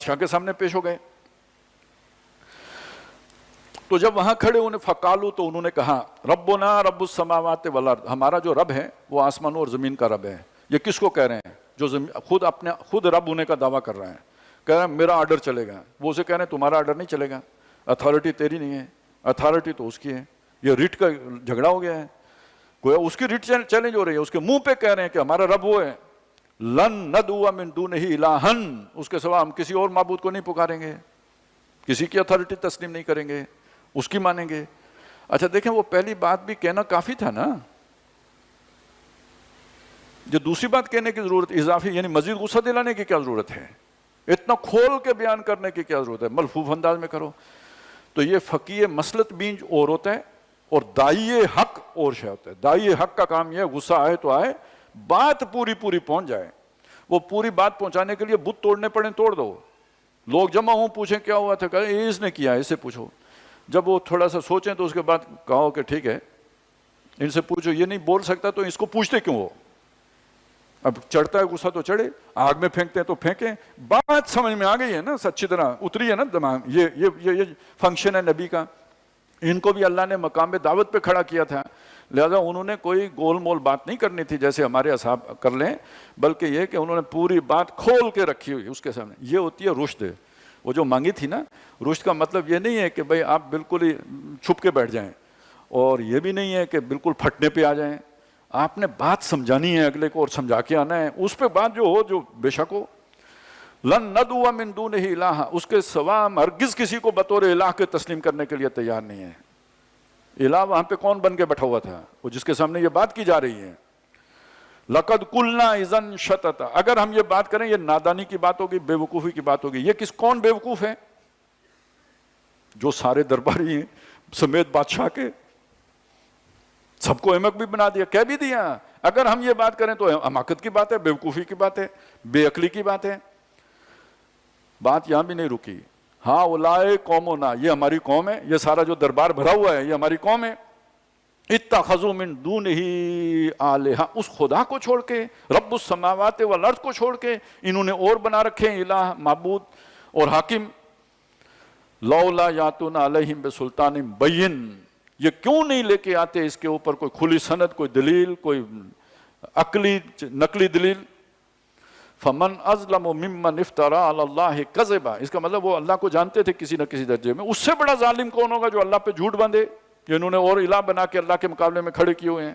بادشاہ کے سامنے پیش ہو گئے. تو جب وہاں کھڑے انہیں فقالو تو انہوں نے کہا ربنا رب السماوات والارض, ہمارا جو رب ہے وہ آسمانوں اور زمین کا رب ہے. یہ کس کو کہہ رہے ہیں؟ جو خود رب ہونے کا دعویٰ کر رہے ہیں. کہہ رہے ہیں میرا آرڈر چلے گا. وہ اسے کہہ رہے ہیں تمہارا آرڈر نہیں چلے گا, اتھارٹی تیری نہیں ہے, اتھارٹی تو اس کی ہے. یہ ریٹ کا جھگڑا ہو گیا ہے. گویا اس کی ریٹ چیلنج ہو رہی ہے, اس کے منہ پہ کہہ رہے ہیں کہ ہمارا رب وہ ہے. لن ندعو من دونہ الہا, اس کے سوا ہم کسی اور معبود کو نہیں پکاریں گے, کسی کی اتھارٹی تسلیم نہیں کریں گے, اس کی مانیں گے. اچھا دیکھیں, وہ پہلی بات بھی کہنا کافی تھا نا, جو دوسری بات کہنے کی ضرورت اضافی یعنی مزید غصہ دلانے کی کیا ضرورت ہے؟ اتنا کھول کے بیان کرنے کی کیا ضرورت ہے؟ ملفوف انداز میں کرو. تو یہ فقیہ مسلط بینج اور ہوتا ہے اور داعی حق اور شے ہوتا ہے. داعی حق کا کام یہ ہے غصہ آئے تو آئے, بات پوری پہنچ جائے. وہ پوری بات پہنچانے کے لیے بت توڑنے پڑیں توڑ دو, لوگ جمع ہوں پوچھیں کیا ہوا تھا, کہے اس نے کیا, اسے پوچھو. جب وہ تھوڑا سا سوچیں تو اس کے بعد کہو کہ ٹھیک ہے ان سے پوچھو, یہ نہیں بول سکتا تو اس کو پوچھتے کیوں ہو؟ اب چڑھتا ہے غصہ تو چڑھے, آگ میں پھینکتے ہیں تو پھینکیں. بات سمجھ میں آ گئی ہے نا, اچھی طرح اتری ہے نا دماغ. یہ فنکشن ہے نبی کا. ان کو بھی اللہ نے مقام دعوت پہ کھڑا کیا تھا, لہذا انہوں نے کوئی گول مول بات نہیں کرنی تھی جیسے ہمارے اصحاب کر لیں, بلکہ یہ کہ انہوں نے پوری بات کھول کے رکھی ہوئی اس کے سامنے. یہ ہوتی ہے رشد. وہ جو مانگی تھی نا, رشد کا مطلب یہ نہیں ہے کہ بھئی آپ بالکل ہی چھپ کے بیٹھ جائیں, اور یہ بھی نہیں ہے کہ بالکل پھٹنے پہ آ جائیں. آپ نے بات سمجھانی ہے اگلے کو اور سمجھا کے آنا ہے, اس پہ بات جو ہو جو بے شک ہو. لن ندعو من دونہ الہا, اس کے سوا ہم ہرگز کسی کو بطور الہ کے تسلیم کرنے کے لیے تیار نہیں ہے. الہ وہاں پہ کون بن کے بیٹھا ہوا تھا؟ وہ جس کے سامنے یہ بات کی جا رہی ہے. لقد قلنا اذا شططا, اگر ہم یہ بات کریں یہ نادانی کی بات ہوگی, بے وقوفی کی بات ہوگی. یہ کون بے وقوف ہے؟ جو سارے درباری ہیں سمیت بادشاہ کے, سب کو احمق بھی بنا دیا, کہہ بھی دیا. اگر ہم یہ بات کریں تو حماقت کی بات ہے, بے وقوفی کی بات ہے, بے عقلی کی بات ہے. بات یہاں بھی نہیں رکی. ہاں اولائے قومنا, یہ ہماری قوم ہے, یہ سارا جو دربار بھرا ہوا ہے یہ ہماری قوم ہے. اتخذوا من دونہ آلہہ, اس خدا کو چھوڑ کے, رب السماوات والارض کو چھوڑ کے انہوں نے اور بنا رکھے ہیں الہ, معبود اور حاکم. لولا یاتون علیہم بسلطان بین, یہ کیوں نہیں لے کے آتے اس کے اوپر کوئی کھلی سند, کوئی دلیل, کوئی عقلی نقلی دلیل. فمن اظلم ممن افترى علی اللہ کذبا, اس کا مطلب وہ اللہ کو جانتے تھے کسی نہ کسی درجے میں, اس سے بڑا ظالم کون ہوگا جو اللہ پہ جھوٹ باندھے, کہ انہوں نے اور الہ بنا کے اللہ کے مقابلے میں کھڑے کیے ہوئے ہیں.